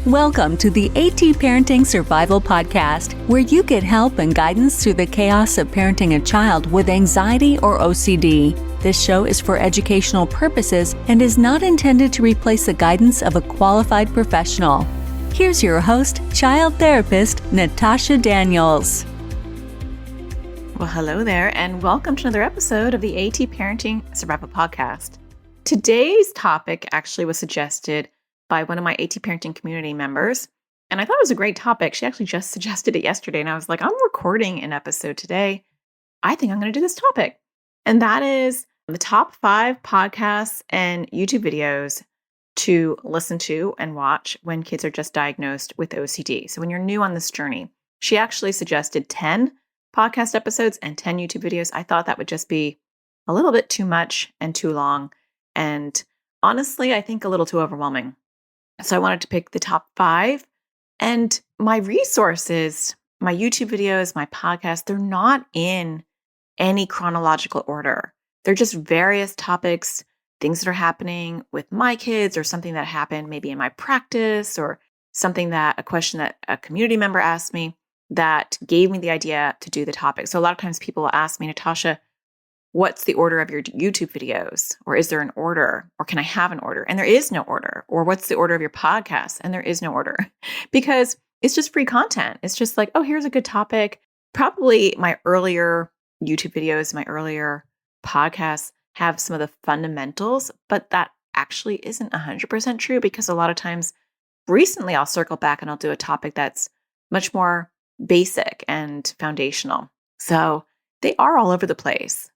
Welcome to the AT Parenting Survival Podcast, where you get help and guidance through the chaos of parenting a child with anxiety or OCD. This show is for educational purposes and is not intended to replace the guidance of a qualified professional. Here's your host, child therapist, Natasha Daniels. Well, hello there, and welcome to another episode of the AT Parenting Survival Podcast. Today's topic actually was suggested by one of my AT Parenting community members, and I thought it was a great topic. She actually just suggested it yesterday, and I was like, I'm recording an episode today. I think I'm going to do this topic. And that is the top 5 podcasts and YouTube videos to listen to and watch when kids are just diagnosed with OCD. So when you're new on this journey, she actually suggested 10 podcast episodes and 10 YouTube videos. I thought that would just be a little bit too much and too long. And honestly, I think a little too overwhelming. So I wanted to pick the top 5. And my resources, my YouTube videos, my podcast, they're not in any chronological order. They're just various topics, things that are happening with my kids or something that happened maybe in my practice or a question that a community member asked me that gave me the idea to do the topic. So a lot of times people will ask me, Natasha, what's the order of your YouTube videos? Or is there an order? Or can I have an order? And there is no order. Or what's the order of your podcast? And there is no order because it's just free content. It's just like, oh, here's a good topic. Probably my earlier YouTube videos, my earlier podcasts have some of the fundamentals, but that actually isn't 100% true because a lot of times recently I'll circle back and I'll do a topic that's much more basic and foundational. So they are all over the place.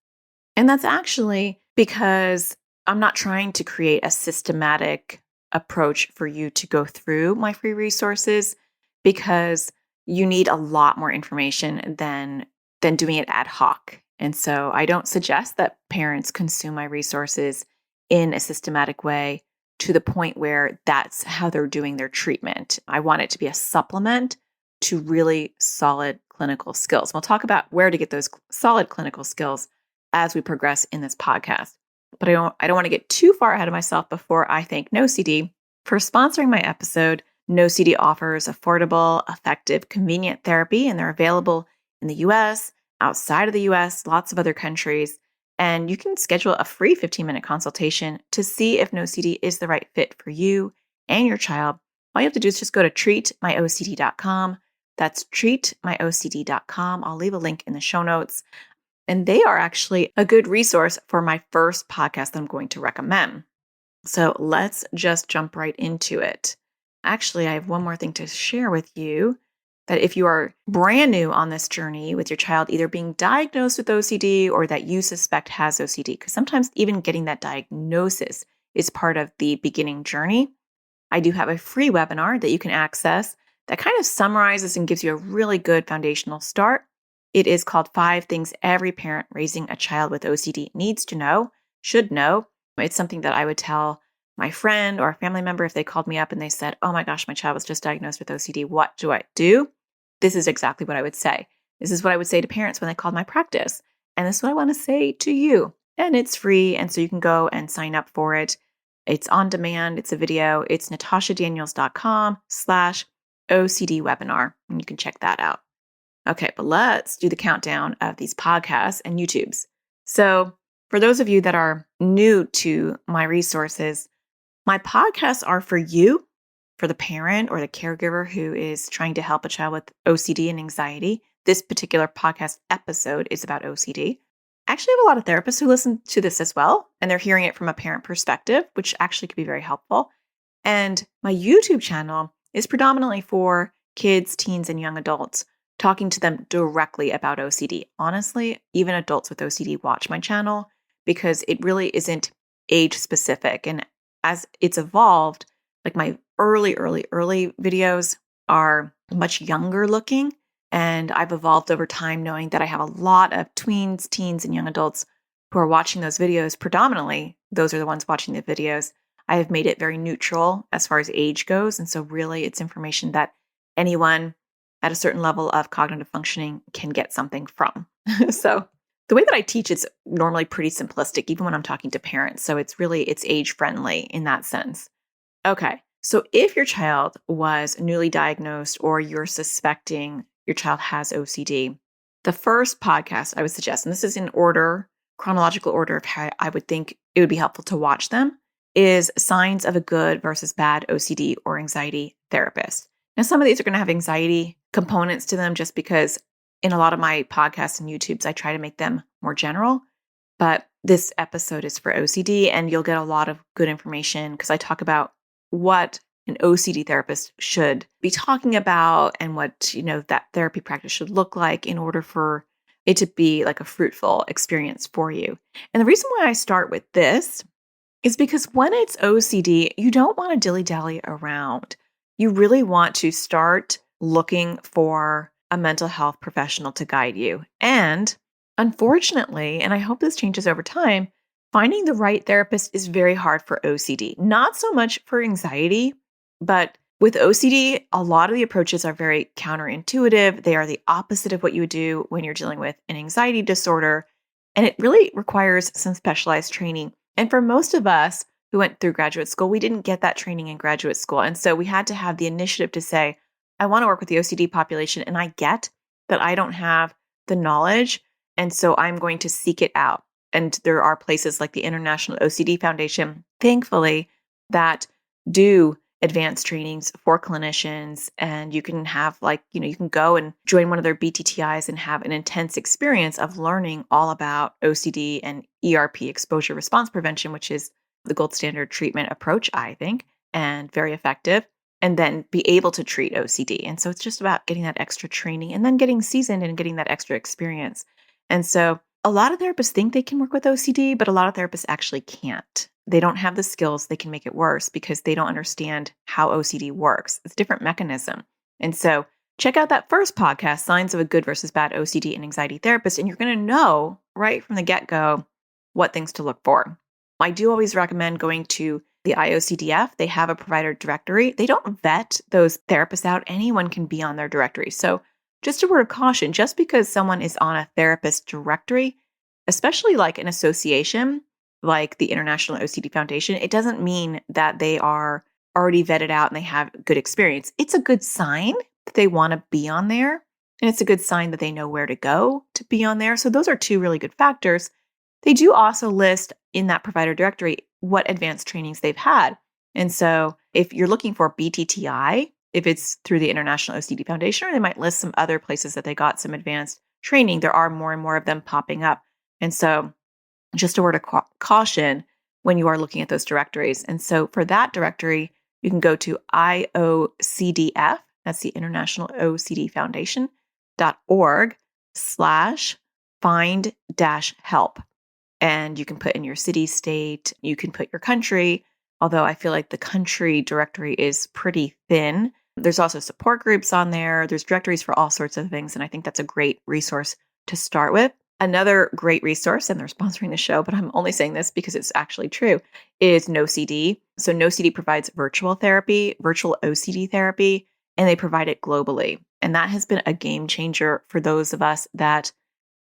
And that's actually because I'm not trying to create a systematic approach for you to go through my free resources because you need a lot more information than doing it ad hoc. And so I don't suggest that parents consume my resources in a systematic way to the point where that's how they're doing their treatment. I want it to be a supplement to really solid clinical skills. We'll talk about where to get those solid clinical skills as we progress in this podcast. But I don't want to get too far ahead of myself before I thank NoCD for sponsoring my episode. NoCD offers affordable, effective, convenient therapy, and they're available in the US, outside of the US, lots of other countries. And you can schedule a free 15-minute consultation to see if NoCD is the right fit for you and your child. All you have to do is just go to treatmyocd.com. That's treatmyocd.com. I'll leave a link in the show notes. And they are actually a good resource for my first podcast that I'm going to recommend. So let's just jump right into it. Actually, I have one more thing to share with you, that if you are brand new on this journey with your child either being diagnosed with OCD or that you suspect has OCD, because sometimes even getting that diagnosis is part of the beginning journey, I do have a free webinar that you can access that kind of summarizes and gives you a really good foundational start. It is called 5 Things Every Parent Raising a Child with OCD Needs to Know, Should Know. It's something that I would tell my friend or a family member if they called me up and they said, oh my gosh, my child was just diagnosed with OCD. What do I do? This is exactly what I would say. This is what I would say to parents when they called my practice. And this is what I want to say to you. And it's free. And so you can go and sign up for it. It's on demand. It's a video. It's natashadaniels.com/OCD webinar. And you can check that out. Okay, but let's do the countdown of these podcasts and YouTubes. So for those of you that are new to my resources, my podcasts are for you, for the parent or the caregiver who is trying to help a child with OCD and anxiety. This particular podcast episode is about OCD. I actually have a lot of therapists who listen to this as well, and they're hearing it from a parent perspective, which actually could be very helpful. And my YouTube channel is predominantly for kids, teens, and young adults, talking to them directly about OCD. Honestly, even adults with OCD watch my channel because it really isn't age specific. And as it's evolved, like my early videos are much younger looking. And I've evolved over time knowing that I have a lot of tweens, teens, and young adults who are watching those videos. Predominantly, those are the ones watching the videos. I have made it very neutral as far as age goes. And so really it's information that anyone at a certain level of cognitive functioning can get something from. So the way that I teach, it's normally pretty simplistic, even when I'm talking to parents. So it's age friendly in that sense. Okay. So if your child was newly diagnosed or you're suspecting your child has OCD, the first podcast I would suggest, and this is in order, chronological order of how I would think it would be helpful to watch them, is Signs of a Good versus Bad OCD or Anxiety Therapist. Now, some of these are going to have anxiety components to them just because in a lot of my podcasts and YouTubes, I try to make them more general. But this episode is for OCD, and you'll get a lot of good information because I talk about what an OCD therapist should be talking about and what, that therapy practice should look like in order for it to be like a fruitful experience for you. And the reason why I start with this is because when it's OCD, you don't want to dilly-dally around. You really want to start looking for a mental health professional to guide you. And unfortunately, and I hope this changes over time, finding the right therapist is very hard for OCD. Not so much for anxiety, but with OCD, a lot of the approaches are very counterintuitive. They are the opposite of what you would do when you're dealing with an anxiety disorder. And it really requires some specialized training. And for most of us who went through graduate school, we didn't get that training in graduate school. And so we had to have the initiative to say, I want to work with the OCD population, and I get that I don't have the knowledge. And so I'm going to seek it out. And there are places like the International OCD Foundation, thankfully, that do advanced trainings for clinicians. And you can have you can go and join one of their BTTIs and have an intense experience of learning all about OCD and ERP, exposure response prevention, which is the gold standard treatment approach, I think, and very effective, and then be able to treat OCD. And so it's just about getting that extra training and then getting seasoned and getting that extra experience. And so a lot of therapists think they can work with OCD, but a lot of therapists actually can't. They don't have the skills. They can make it worse because they don't understand how OCD works. It's a different mechanism. And so check out that first podcast, Signs of a Good versus Bad OCD and Anxiety Therapist, and you're going to know right from the get-go what things to look for. I do always recommend going to the IOCDF. They have a provider directory. They don't vet those therapists out. Anyone can be on their directory. So just a word of caution, just because someone is on a therapist directory, especially like an association like the International OCD Foundation, it doesn't mean that they are already vetted out and they have good experience. It's a good sign that they want to be on there. And it's a good sign that they know where to go to be on there. So those are two really good factors. They do also list in that provider directory what advanced trainings they've had. And so if you're looking for BTTI, if it's through the International OCD Foundation, or they might list some other places that they got some advanced training. There are more and more of them popping up. And so just a word of caution when you are looking at those directories. And so for that directory, you can go to IOCDF, that's the International OCD Foundation.org/find-help. And you can put in your city, state, you can put your country, although I feel like the country directory is pretty thin. There's also support groups on there. There's directories for all sorts of things. And I think that's a great resource to start with. Another great resource, and they're sponsoring the show, but I'm only saying this because it's actually true, is NoCD. So NoCD provides virtual therapy, virtual OCD therapy, and they provide it globally. And that has been a game changer for those of us that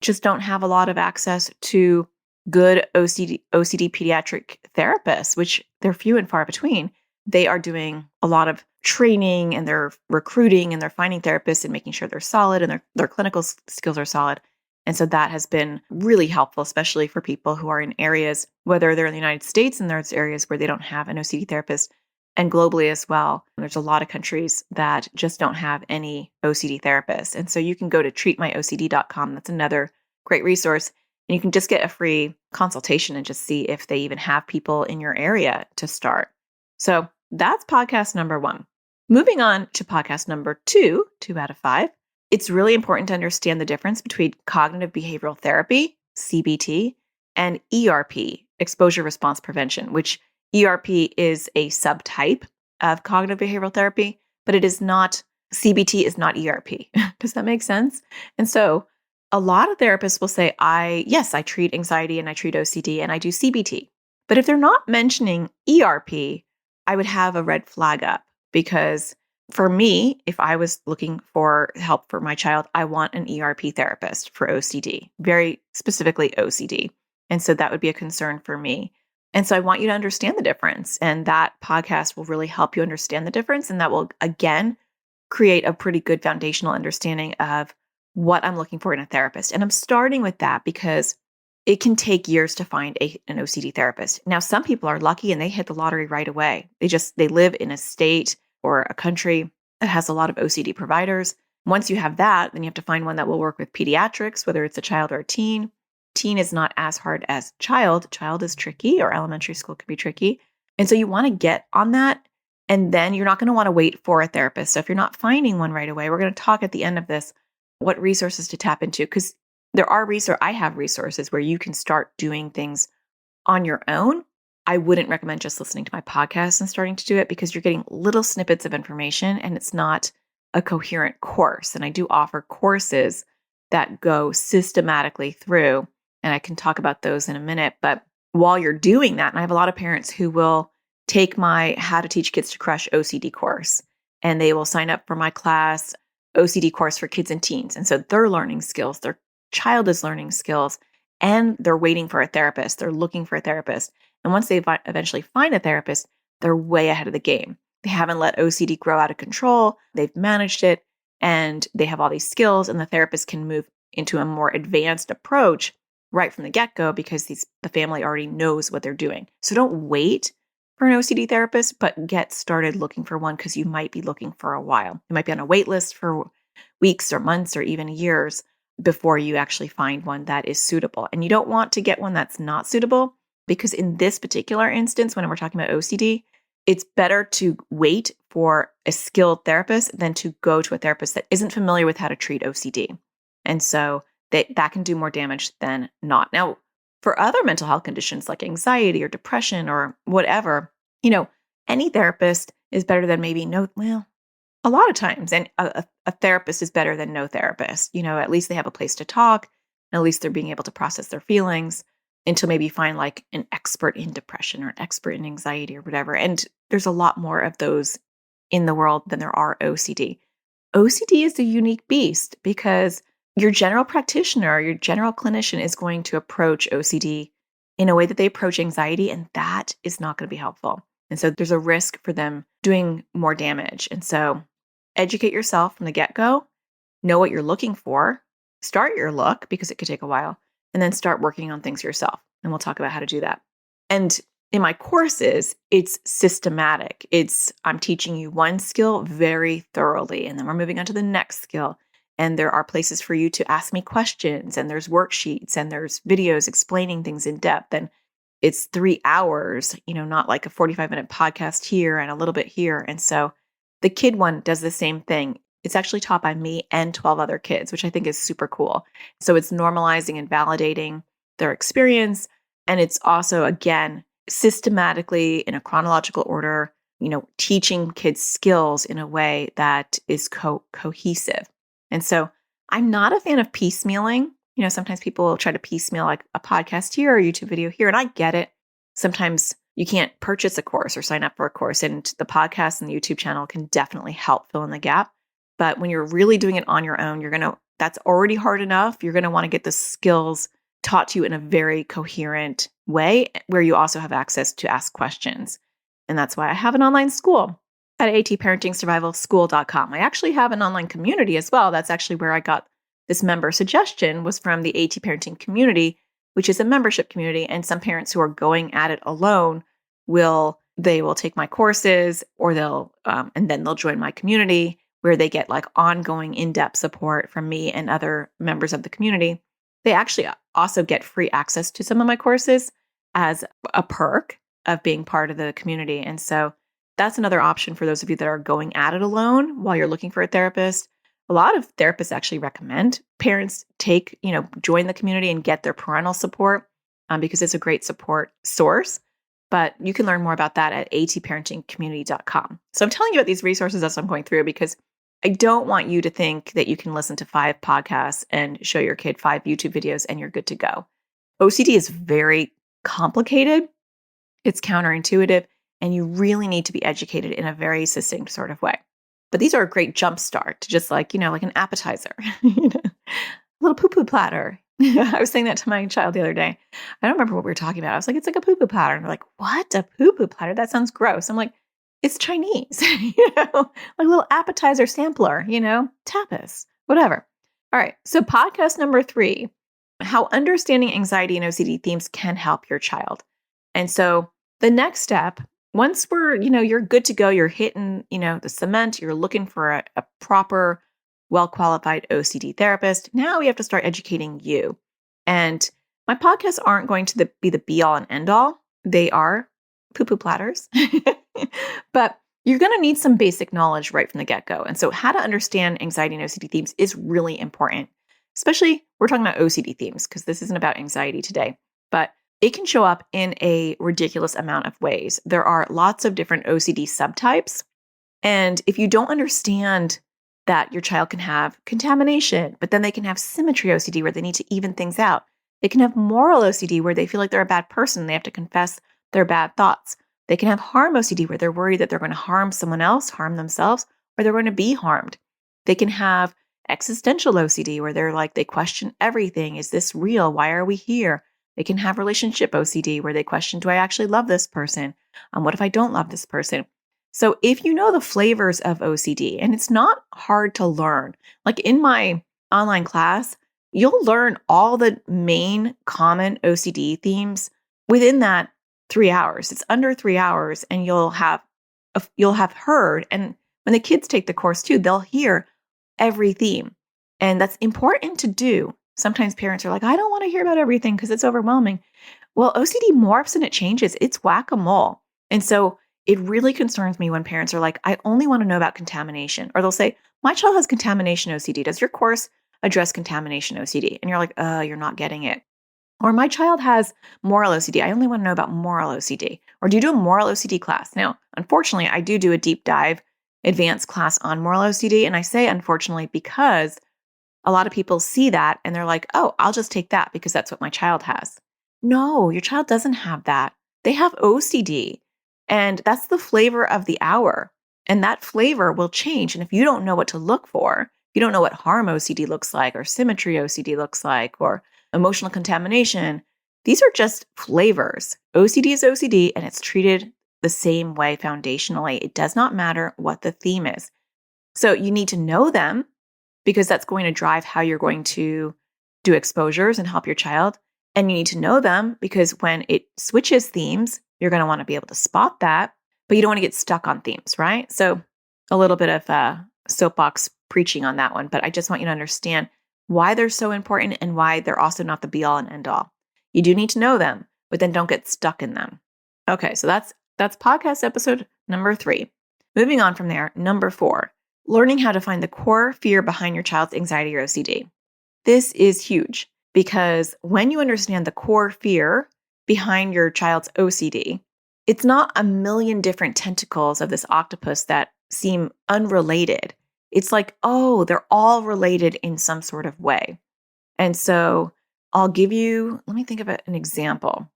just don't have a lot of access to good OCD pediatric therapists, which they're few and far between. They are doing a lot of training and they're recruiting and they're finding therapists and making sure they're solid and their clinical skills are solid. And so that has been really helpful, especially for people who are in areas, whether they're in the United States and there's areas where they don't have an OCD therapist, and globally as well. There's a lot of countries that just don't have any OCD therapists. And so you can go to treatmyocd.com. That's another great resource. And you can just get a free consultation and just see if they even have people in your area to start. So that's podcast number 1. Moving on to podcast number 2 out of 5. It's really important to understand the difference between cognitive behavioral therapy, CBT, and ERP, exposure response prevention, which ERP is a subtype of cognitive behavioral therapy, but it is not, CBT is not ERP. Does that make sense? And so a lot of therapists will say, I treat anxiety and I treat OCD and I do CBT. But if they're not mentioning ERP, I would have a red flag up, because for me, if I was looking for help for my child, I want an ERP therapist for OCD, very specifically OCD. And so that would be a concern for me. And so I want you to understand the difference. And that podcast will really help you understand the difference. And that will, again, create a pretty good foundational understanding of what I'm looking for in a therapist. And I'm starting with that because it can take years to find an OCD therapist. Now, some people are lucky and they hit the lottery right away. They live in a state or a country that has a lot of OCD providers. Once you have that, then you have to find one that will work with pediatrics, whether it's a child or a teen. Teen is not as hard as child. Child is tricky, or elementary school can be tricky. And so you want to get on that. And then you're not going to want to wait for a therapist. So if you're not finding one right away, we're going to talk at the end of this what resources to tap into, because I have resources where you can start doing things on your own. I wouldn't recommend just listening to my podcast and starting to do it because you're getting little snippets of information and it's not a coherent course. And I do offer courses that go systematically through, and I can talk about those in a minute. But while you're doing that, and I have a lot of parents who will take my How to Teach Kids to Crush OCD course, and they will sign up for my class, OCD course for kids and teens. And so they're learning skills, their child is learning skills, and they're waiting for a therapist. They're looking for a therapist. And once they eventually find a therapist, they're way ahead of the game. They haven't let OCD grow out of control. They've managed it, and they have all these skills, and the therapist can move into a more advanced approach right from the get-go because the family already knows what they're doing. So don't wait for an OCD therapist, but get started looking for one because you might be looking for a while. You might be on a wait list for weeks or months or even years before you actually find one that is suitable. And you don't want to get one that's not suitable because in this particular instance, when we're talking about OCD, it's better to wait for a skilled therapist than to go to a therapist that isn't familiar with how to treat OCD. And so that can do more damage than not. Now, for other mental health conditions like anxiety or depression or whatever, any therapist is better than maybe a lot of times. And a therapist is better than no therapist. At least they have a place to talk, and at least they're being able to process their feelings until maybe you find like an expert in depression or an expert in anxiety or whatever. And there's a lot more of those in the world than there are OCD. OCD is a unique beast because your general practitioner, your general clinician is going to approach OCD in a way that they approach anxiety, and that is not going to be helpful. And so there's a risk for them doing more damage. And so educate yourself from the get-go, know what you're looking for, start your look because it could take a while, and then start working on things yourself. And we'll talk about how to do that. And in my courses, it's systematic. I'm teaching you one skill very thoroughly, and then we're moving on to the next skill. And there are places for you to ask me questions, and there's worksheets, and there's videos explaining things in depth. And it's 3 hours, not like a 45-minute podcast here and a little bit here. And so the kid one does the same thing. It's actually taught by me and 12 other kids, which I think is super cool. So it's normalizing and validating their experience. And it's also, again, systematically in a chronological order, teaching kids skills in a way that is cohesive. And so I'm not a fan of piecemealing. Sometimes people will try to piecemeal like a podcast here or a YouTube video here, and I get it. Sometimes you can't purchase a course or sign up for a course, and the podcast and the YouTube channel can definitely help fill in the gap. But when you're really doing it on your own, that's already hard enough. You're going to want to get the skills taught to you in a very coherent way where you also have access to ask questions. And that's why I have an online school at atparentingsurvivalschool.com. I actually have an online community as well. That's actually where I got this member suggestion, was from the AT Parenting community, which is a membership community. And some parents who are going at it alone will take my courses, or and then they'll join my community where they get like ongoing in-depth support from me and other members of the community. They actually also get free access to some of my courses as a perk of being part of the community. And so that's another option for those of you that are going at it alone while you're looking for a therapist. A lot of therapists actually recommend parents join the community and get their parental support because it's a great support source. But you can learn more about that at atparentingcommunity.com. So I'm telling you about these resources as I'm going through because I don't want you to think that you can listen to 5 podcasts and show your kid 5 YouTube videos and you're good to go. OCD is very complicated. It's counterintuitive, and you really need to be educated in a very succinct sort of way. But these are a great jump start to just like an appetizer, a little poo-poo platter. I was saying that to my child the other day. I don't remember what we were talking about. I was like, it's like a poo-poo platter. And they're like, what? A poo-poo platter? That sounds gross. I'm like, it's Chinese, like a little appetizer sampler, tapas, whatever. All right. So podcast number 3, how understanding anxiety and OCD themes can help your child. And so the next step, once you're good to go, you're hitting, the cement, you're looking for a proper, well-qualified OCD therapist. Now we have to start educating you. And my podcasts aren't going to be the be-all and end-all. They are poo-poo platters. But you're going to need some basic knowledge right from the get-go. And so how to understand anxiety and OCD themes is really important. Especially, we're talking about OCD themes because this isn't about anxiety today. But it can show up in a ridiculous amount of ways. There are lots of different OCD subtypes. And if you don't understand that your child can have contamination, but then they can have symmetry OCD where they need to even things out. They can have moral OCD where they feel like they're a bad person. They have to confess their bad thoughts. They can have harm OCD where they're worried that they're going to harm someone else, harm themselves, or they're going to be harmed. They can have existential OCD where they're like, they question everything. Is this real? Why are we here? They can have relationship OCD where they question, do I actually love this person? What if I don't love this person? So if you know the flavors of OCD, and it's not hard to learn, like in my online class, you'll learn all the main common OCD themes within that 3 hours. It's under 3 hours, and you'll have heard. And when the kids take the course too, they'll hear every theme, and that's important to do. Sometimes parents are like, I don't want to hear about everything because it's overwhelming. Well, OCD morphs and it changes. It's whack-a-mole, and so it really concerns me when parents are like, I only want to know about contamination. Or they'll say, my child has contamination OCD. Does your course address contamination OCD? And you're like, you're not getting it. Or my child has moral OCD. I only want to know about moral OCD. Or do you do a moral OCD class? Now, unfortunately, I do a deep dive advanced class on moral OCD. And I say unfortunately because a lot of people see that and they're like, oh, I'll just take that because that's what my child has. No, your child doesn't have that. They have OCD. And that's the flavor of the hour. And that flavor will change. And if you don't know what to look for, if you don't know what harm OCD looks like, or symmetry OCD looks like, or emotional contamination, these are just flavors. OCD is OCD, and it's treated the same way foundationally. It does not matter what the theme is. So you need to know them because that's going to drive how you're going to do exposures and help your child. And you need to know them because when it switches themes, you're going to want to be able to spot that, but you don't want to get stuck on themes, right? So a little bit of soapbox preaching on that one, but I just want you to understand why they're so important and why they're also not the be-all and end-all. You do need to know them, but then don't get stuck in them. Okay, so that's podcast episode number 3. Moving on from there, number 4, learning how to find the core fear behind your child's anxiety or OCD. This is huge because when you understand the core fear behind your child's OCD, it's not a million different tentacles of this octopus that seem unrelated. It's like, oh, they're all related in some sort of way. And so let me think of an example.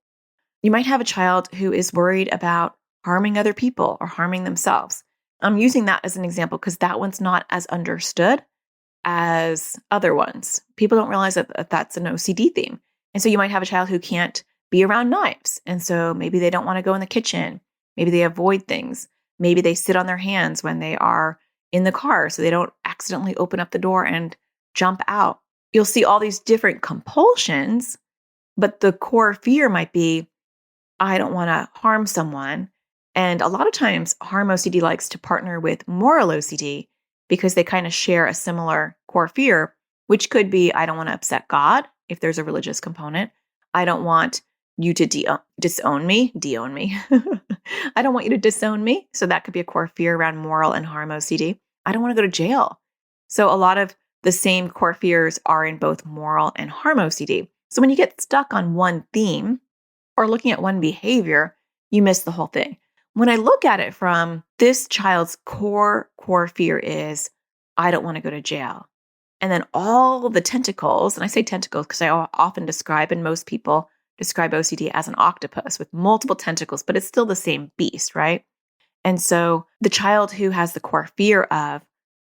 You might have a child who is worried about harming other people or harming themselves. I'm using that as an example because that one's not as understood as other ones. People don't realize that that's an OCD theme. And so you might have a child who can't be around knives. And so maybe they don't want to go in the kitchen. Maybe they avoid things. Maybe they sit on their hands when they are in the car so they don't accidentally open up the door and jump out. You'll see all these different compulsions, but the core fear might be, I don't want to harm someone. And a lot of times harm OCD likes to partner with moral OCD because they kind of share a similar core fear, which could be, I don't want to upset God if there's a religious component. I don't want you to disown me. I don't want you to disown me. So that could be a core fear around moral and harm OCD. I don't want to go to jail. So a lot of the same core fears are in both moral and harm OCD. So when you get stuck on one theme or looking at one behavior, you miss the whole thing. When I look at it from this child's core fear is, I don't want to go to jail. And then all the tentacles, and I say tentacles because I often describe, and most people describe OCD as an octopus with multiple tentacles, but it's still the same beast, right? And so the child who has the core fear of,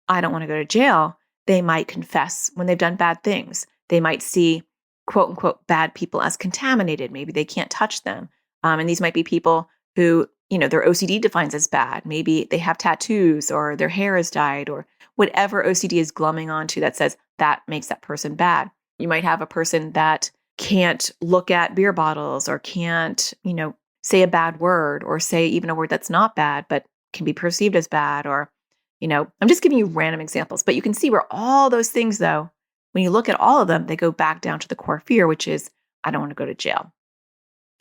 I don't want to go to jail, they might confess when they've done bad things. They might see quote unquote bad people as contaminated. Maybe they can't touch them. And these might be people who, their OCD defines as bad. Maybe they have tattoos or their hair is dyed or whatever OCD is glumming onto that says that makes that person bad. You might have a person that can't look at beer bottles or can't, say a bad word or say even a word that's not bad, but can be perceived as bad. Or, I'm just giving you random examples, but you can see where all those things, though, when you look at all of them, they go back down to the core fear, which is, I don't want to go to jail.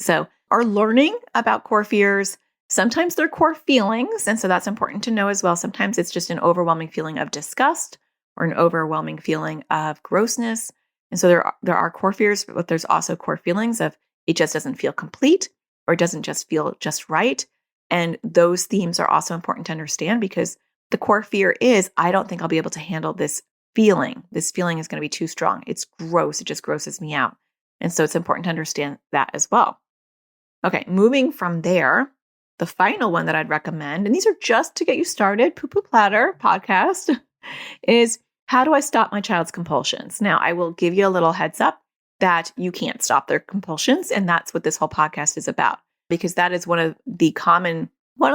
So our learning about core fears, sometimes they're core feelings. And so that's important to know as well. Sometimes it's just an overwhelming feeling of disgust or an overwhelming feeling of grossness. And so there are core fears, but there's also core feelings of it just doesn't feel complete or it doesn't just feel just right. And those themes are also important to understand because the core fear is, I don't think I'll be able to handle this feeling. This feeling is going to be too strong. It's gross. It just grosses me out. And so it's important to understand that as well. Okay, moving from there, the final one that I'd recommend, and these are just to get you started, Poo Poo Platter podcast, is how do I stop my child's compulsions? Now, I will give you a little heads up that you can't stop their compulsions. And that's what this whole podcast is about, because that is one of the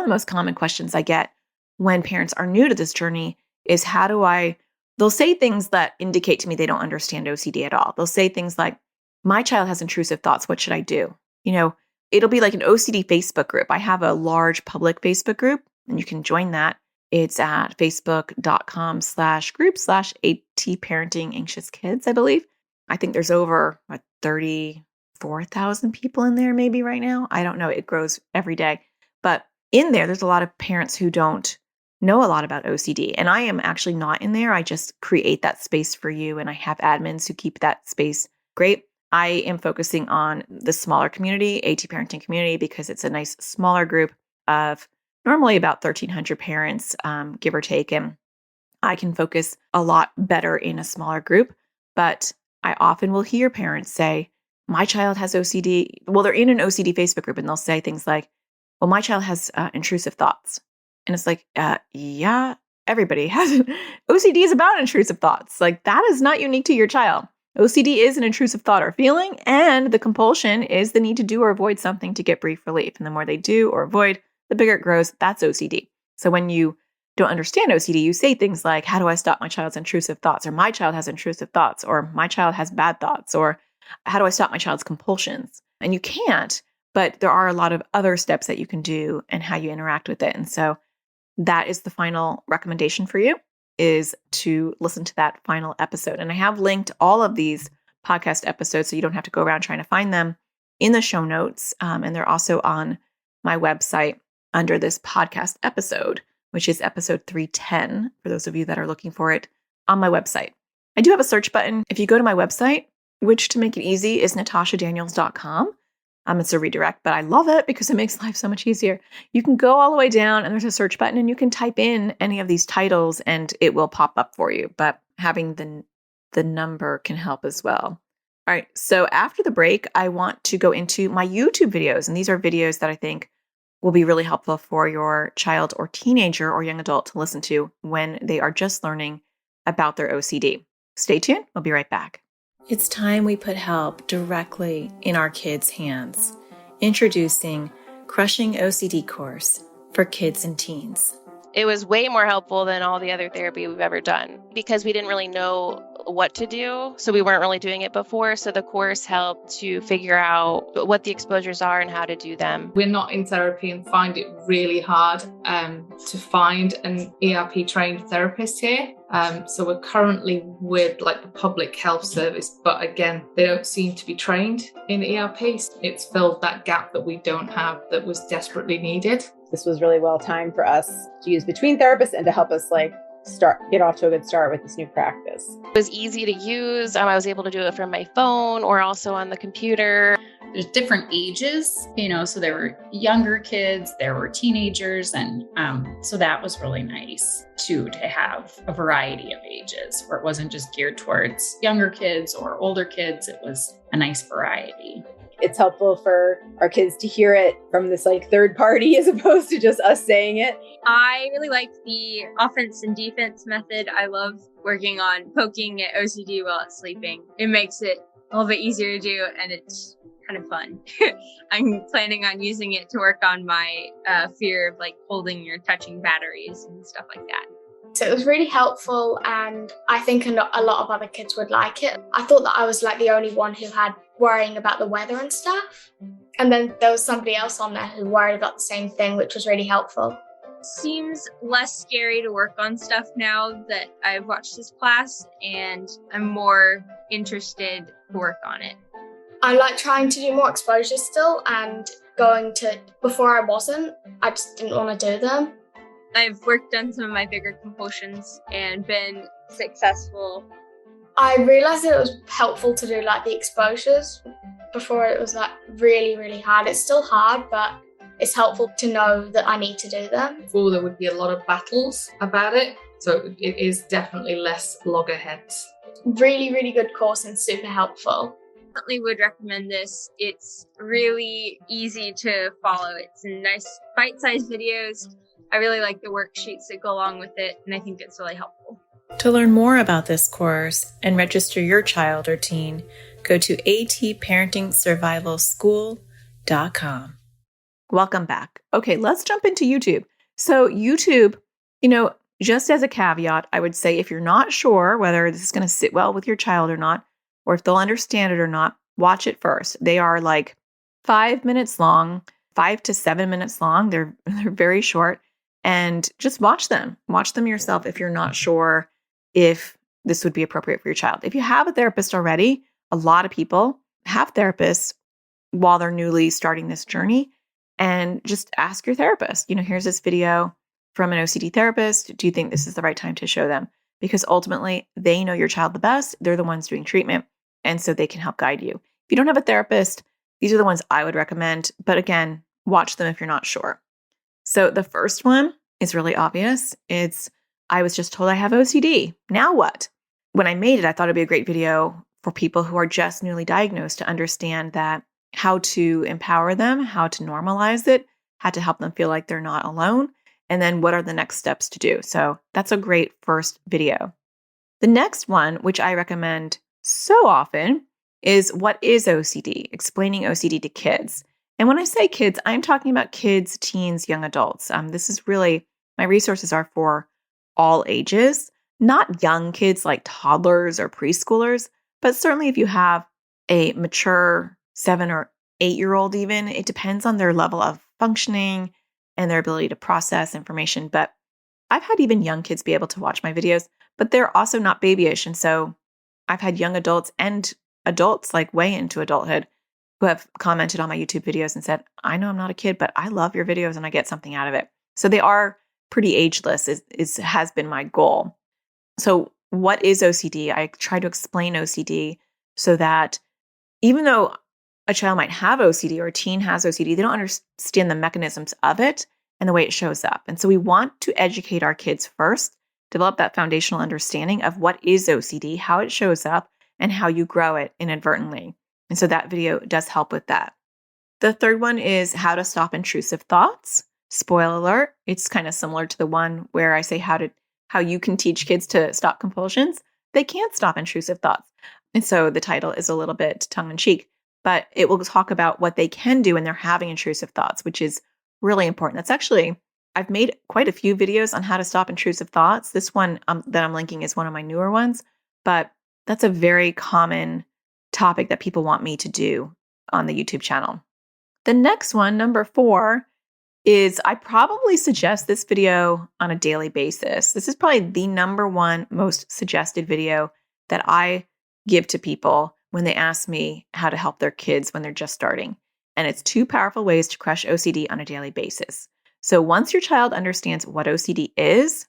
most common questions I get when parents are new to this journey is they'll say things that indicate to me they don't understand OCD at all. They'll say things like, my child has intrusive thoughts. What should I do? It'll be like an OCD Facebook group. I have a large public Facebook group and you can join that. It's at facebook.com/group/AT Parenting Anxious Kids, I believe. I think there's over 34,000 people in there maybe right now. I don't know. It grows every day. But in there's a lot of parents who don't know a lot about OCD. And I am actually not in there. I just create that space for you. And I have admins who keep that space great. I am focusing on the smaller community, AT Parenting community, because it's a nice smaller group of normally about 1,300 parents, give or take. And I can focus a lot better in a smaller group. But I often will hear parents say, my child has OCD. Well, they're in an OCD Facebook group and they'll say things like, well, my child has intrusive thoughts. And it's like, yeah, everybody has OCD is about intrusive thoughts. Like that is not unique to your child. OCD is an intrusive thought or feeling, and the compulsion is the need to do or avoid something to get brief relief. And the more they do or avoid, the bigger it grows. That's OCD. So when you don't understand OCD, you say things like, how do I stop my child's intrusive thoughts? Or my child has intrusive thoughts, or my child has bad thoughts, or how do I stop my child's compulsions? And you can't, but there are a lot of other steps that you can do and how you interact with it. And so that is the final recommendation for you, is to listen to that final episode. And I have linked all of these podcast episodes so you don't have to go around trying to find them in the show notes. And they're also on my website under this podcast episode, which is episode 310, for those of you that are looking for it on my website. I do have a search button. If you go to my website, which to make it easy is natashadaniels.com. It's a redirect, but I love it because it makes life so much easier. You can go all the way down and there's a search button and you can type in any of these titles and it will pop up for you. But having the number can help as well. All right. So after the break, I want to go into my YouTube videos. And these are videos that I think will be really helpful for your child or teenager or young adult to listen to when they are just learning about their OCD. Stay tuned. We'll be right back. It's time we put help directly in our kids' hands. Introducing Crushing OCD Course for kids and teens. It was way more helpful than all the other therapy we've ever done because we didn't really know what to do. So we weren't really doing it before. So the course helped to figure out what the exposures are and how to do them. We're not in therapy and find it really hard to find an ERP trained therapist here. So we're currently with the public health service, but again, they don't seem to be trained in ERP. It's filled that gap that we don't have that was needed. This was really well timed for us to use between therapists and to help us get off to a good start with this new practice. It was easy to use. I was able to do it from my phone or also on the computer. There's different ages, so there were younger kids, there were teenagers, and so that was really nice too, to have a variety of ages where it wasn't just geared towards younger kids or older kids. It was a nice variety. It's helpful for our kids to hear it from this third party as opposed to just us saying it. I really like the offense and defense method. I love working on poking at OCD while it's sleeping. It makes it a little bit easier to do, and it's kind of fun. I'm planning on using it to work on my fear of like holding or touching batteries and stuff like that. So it was really helpful, and I think a lot of other kids would like it. I thought that I was like the only one who had worrying about the weather and stuff. And then there was somebody else on there who worried about the same thing, which was really helpful. Seems less scary to work on stuff now that I've watched this class, and I'm more interested to work on it. I like trying to do more exposures still, and before I wasn't, I just didn't want to do them. I've worked on some of my bigger compulsions and been successful. I realized that it was helpful to do like the exposures. Before it was like really, really hard. It's still hard, but it's helpful to know that I need to do them. Before there would be a lot of battles about it. So it is definitely less loggerheads. Really, really good course and super helpful. Definitely would recommend this. It's really easy to follow. It's nice bite-sized videos. I really like the worksheets that go along with it, and I think it's really helpful. To learn more about this course and register your child or teen, go to atparentingsurvivalschool.com. Welcome back. Okay, let's jump into YouTube. So YouTube, just as a caveat, I would say if you're not sure whether this is going to sit well with your child or not, or if they'll understand it or not, watch it first. They are like 5 minutes long, 5 to 7 minutes long. They're very short, and just watch them. Watch them yourself if you're not sure if this would be appropriate for your child. If you have a therapist already, a lot of people have therapists while they're newly starting this journey, and just ask your therapist, here's this video from an OCD therapist. Do you think this is the right time to show them? Because ultimately they know your child the best. They're the ones doing treatment, and so they can help guide you. If you don't have a therapist, these are the ones I would recommend. But again, watch them if you're not sure. So the first one is really obvious. I was just told I have OCD. Now what? When I made it, I thought it'd be a great video for people who are just newly diagnosed to understand that how to empower them, how to normalize it, how to help them feel like they're not alone, and then what are the next steps to do. So that's a great first video. The next one, which I recommend so often, is What is OCD? Explaining OCD to kids. And when I say kids, I'm talking about kids, teens, young adults. This is really, my resources are for all ages, not young kids like toddlers or preschoolers, but certainly if you have a mature 7 or 8-year-old even, it depends on their level of functioning and their ability to process information. But I've had even young kids be able to watch my videos, but they're also not babyish. And so I've had young adults and adults like way into adulthood who have commented on my YouTube videos and said, I know I'm not a kid, but I love your videos and I get something out of it. So they are pretty ageless, has been my goal. So what is OCD? I try to explain OCD so that even though a child might have OCD or a teen has OCD, they don't understand the mechanisms of it and the way it shows up. And so we want to educate our kids first, develop that foundational understanding of what is OCD, how it shows up, and how you grow it inadvertently. And so that video does help with that. The third one is how to stop intrusive thoughts. Spoiler alert, it's kind of similar to the one where I say how you can teach kids to stop compulsions. They can't stop intrusive thoughts. And so the title is a little bit tongue-in-cheek, but it will talk about what they can do when they're having intrusive thoughts, which is really important. That's actually, I've made quite a few videos on how to stop intrusive thoughts. This one that I'm linking is one of my newer ones, but that's a very common topic that people want me to do on the YouTube channel. The next one, number 4, is I probably suggest this video on a daily basis. This is probably the number 1 most suggested video that I give to people when they ask me how to help their kids when they're just starting. And it's 2 powerful ways to crush OCD on a daily basis. So once your child understands what OCD is,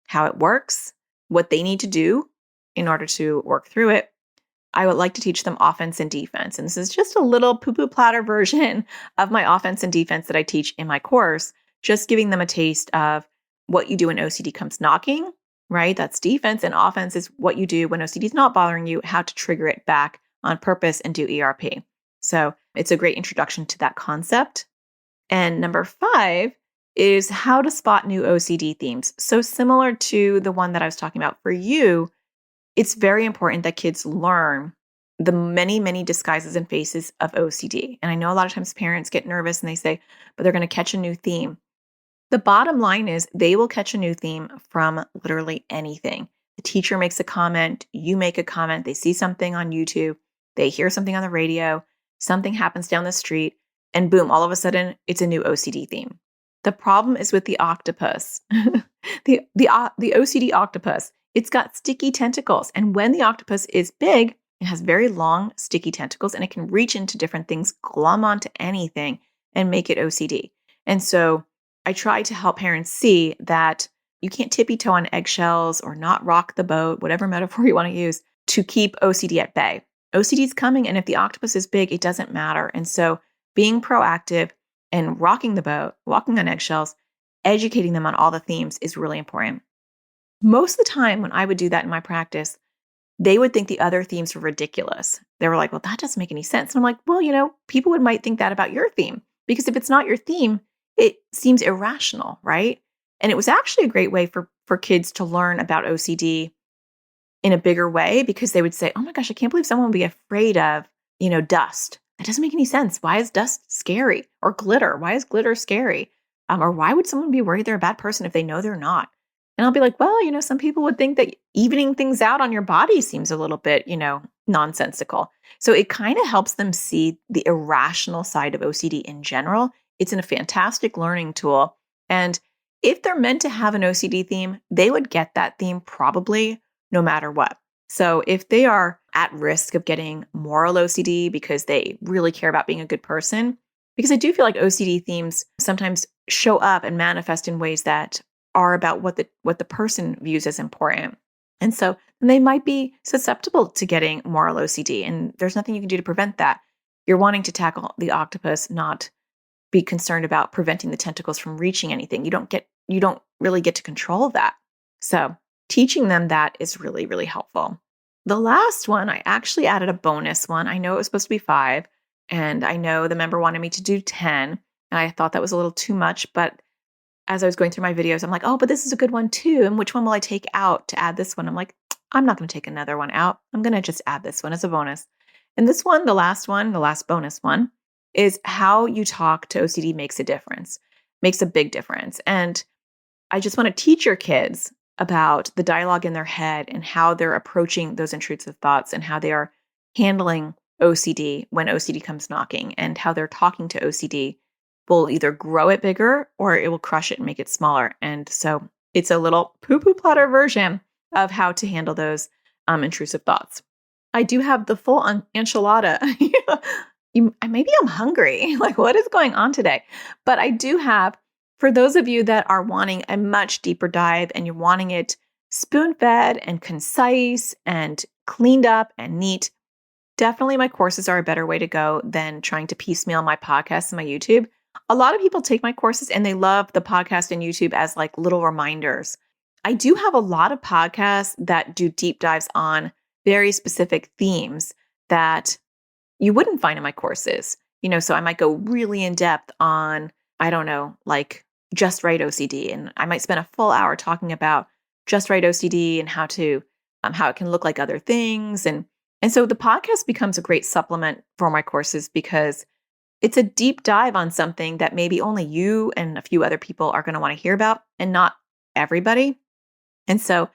how it works, what they need to do in order to work through it, I would like to teach them offense and defense. And this is just a little poo-poo platter version of my offense and defense that I teach in my course, just giving them a taste of what you do when OCD comes knocking, right? That's defense, and offense is what you do when OCD is not bothering you, how to trigger it back on purpose and do ERP. So it's a great introduction to that concept. And number 5 is how to spot new OCD themes. So similar to the one that I was talking about for you, it's very important that kids learn the many, many disguises and faces of OCD. And I know a lot of times parents get nervous and they say, but they're going to catch a new theme. The bottom line is they will catch a new theme from literally anything. The teacher makes a comment, you make a comment, they see something on YouTube, they hear something on the radio, something happens down the street, and boom, all of a sudden it's a new OCD theme. The problem is with the octopus, the OCD octopus. It's got sticky tentacles. And when the octopus is big, it has very long, sticky tentacles, and it can reach into different things, glom onto anything, and make it OCD. And so I try to help parents see that you can't tippy toe on eggshells or not rock the boat, whatever metaphor you want to use, to keep OCD at bay. OCD is coming, and if the octopus is big, it doesn't matter. And so being proactive and rocking the boat, walking on eggshells, educating them on all the themes is really important. Most of the time when I would do that in my practice, they would think the other themes were ridiculous. They were like, well, that doesn't make any sense. And I'm like, well, people might think that about your theme, because if it's not your theme, it seems irrational, right? And it was actually a great way for kids to learn about OCD in a bigger way, because they would say, oh my gosh, I can't believe someone would be afraid of, dust. That doesn't make any sense. Why is dust scary? Or glitter? Why is glitter scary? Or why would someone be worried they're a bad person if they know they're not? And I'll be like, well, some people would think that evening things out on your body seems a little bit, nonsensical. So it kind of helps them see the irrational side of OCD in general. It's a fantastic learning tool. And if they're meant to have an OCD theme, they would get that theme probably no matter what. So if they are at risk of getting moral OCD because they really care about being a good person, because I do feel like OCD themes sometimes show up and manifest in ways that are about what the person views as important. And so they might be susceptible to getting moral OCD, and there's nothing you can do to prevent that. You're wanting to tackle the octopus, not be concerned about preventing the tentacles from reaching anything. You don't really get to control that. So teaching them that is really, really helpful. The last one, I actually added a bonus one. I know it was supposed to be 5, and I know the member wanted me to do 10, and I thought that was a little too much, but as I was going through my videos, I'm like, oh, but this is a good one too. And which one will I take out to add this one? I'm like, I'm not going to take another one out. I'm going to just add this one as a bonus. And this one, the last bonus one, is how you talk to OCD makes a difference, makes a big difference. And I just want to teach your kids about the dialogue in their head and how they're approaching those intrusive thoughts and how they are handling OCD when OCD comes knocking, and how they're talking to OCD will either grow it bigger or it will crush it and make it smaller. And so it's a little poo-poo platter version of how to handle those intrusive thoughts. I do have the full enchilada. Maybe I'm hungry. Like, what is going on today? But I do have, for those of you that are wanting a much deeper dive and you're wanting it spoon-fed and concise and cleaned up and neat, definitely my courses are a better way to go than trying to piecemeal my podcasts and my YouTube. A lot of people take my courses and they love the podcast and YouTube as like little reminders. I do have a lot of podcasts that do deep dives on very specific themes that you wouldn't find in my courses. So I might go really in depth on, I don't know, like just right OCD. And I might spend a full hour talking about just right OCD and how it can look like other things. And so the podcast becomes a great supplement for my courses because it's a deep dive on something that maybe only you and a few other people are going to want to hear about, and not everybody. And so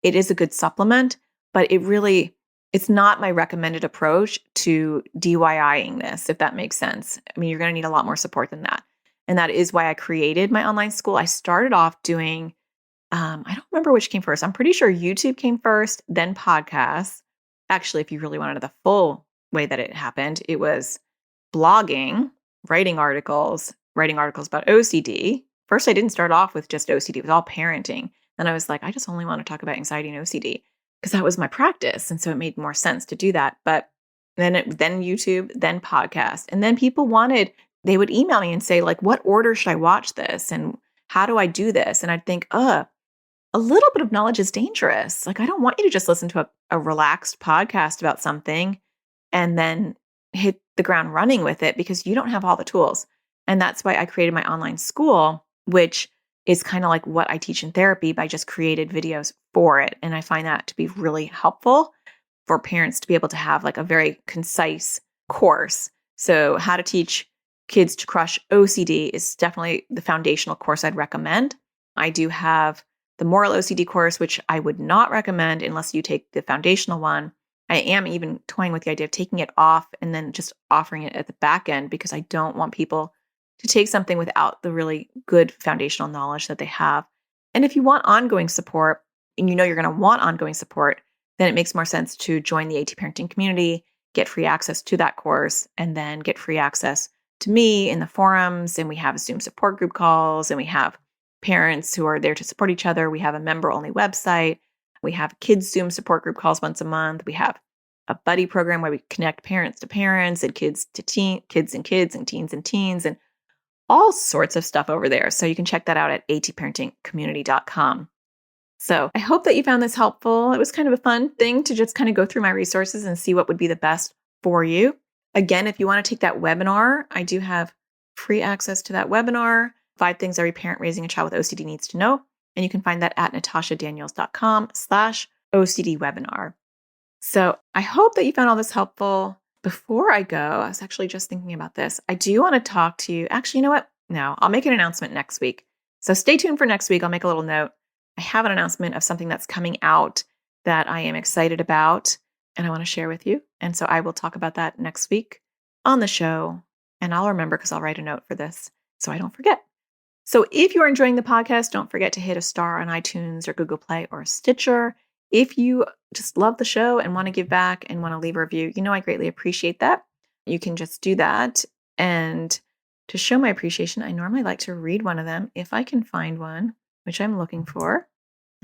it is a good supplement, but it's not my recommended approach to DIYing this, if that makes sense. I mean, you're going to need a lot more support than that. And that is why I created my online school. I started off doing, I don't remember which came first. I'm pretty sure YouTube came first, then podcasts. Actually, if you really wanted the full way that it happened, it was blogging, writing articles about OCD. First, I didn't start off with just OCD. It was all parenting. Then I was like, I just only want to talk about anxiety and OCD because that was my practice. And so it made more sense to do that. But then YouTube, then podcast. And then people they would email me and say, like, what order should I watch this? And how do I do this? And I'd think, a little bit of knowledge is dangerous. Like, I don't want you to just listen to a relaxed podcast about something and then hit the ground running with it because you don't have all the tools. And that's why I created my online school, which is kind of like what I teach in therapy, but I just created videos for it. And I find that to be really helpful. for parents to be able to have like a very concise course. So how to teach kids to crush OCD is definitely the foundational course I'd recommend. I do have the Moral OCD course, which I would not recommend unless you take the foundational one. I am even toying with the idea of taking it off and then just offering it at the back end, because I don't want people to take something without the really good foundational knowledge that they have. And if you want ongoing support, and you know you're going to want ongoing support, then it makes more sense to join the AT parenting community, get free access to that course, and then get free access to me in the forums. And we have Zoom support group calls, and we have parents who are there to support each other. We have a member-only website. We have kids Zoom support group calls once a month. We have a buddy program where we connect parents to parents and kids to kids and kids and teens, and all sorts of stuff over there. So you can check that out at atparentingcommunity.com. So I hope that you found this helpful. It was kind of a fun thing to just kind of go through my resources and see what would be the best for you. Again, if you want to take that webinar, I do have free access to that webinar, 5 things every parent raising a child with OCD needs to know. And you can find that at natashadaniels.com/OCD webinar. So I hope that you found all this helpful. Before I go, I was actually just thinking about this. I do want to talk to you. Actually, you know what? No, I'll make an announcement next week. So stay tuned for next week. I'll make a little note. I have an announcement of something that's coming out that I am excited about and I want to share with you. And so I will talk about that next week on the show. And I'll remember, because I'll write a note for this so I don't forget. So if you're enjoying the podcast, don't forget to hit a star on iTunes or Google Play or Stitcher. If you just love the show and want to give back and want to leave a review, you know I greatly appreciate that. You can just do that. And to show my appreciation, I normally like to read one of them if I can find one, which I'm looking for.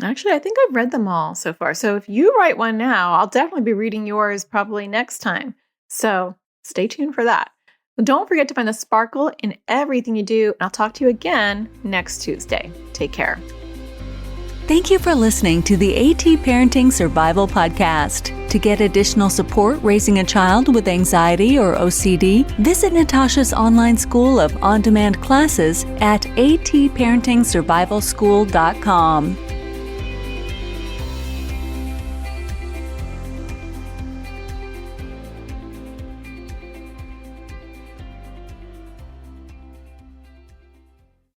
Actually, I think I've read them all so far. So if you write one now, I'll definitely be reading yours probably next time. So stay tuned for that. Don't forget to find the sparkle in everything you do. And I'll talk to you again next Tuesday. Take care. Thank you for listening to the AT Parenting Survival Podcast. To get additional support raising a child with anxiety or OCD, visit Natasha's online school of on-demand classes at atparentingsurvivalschool.com.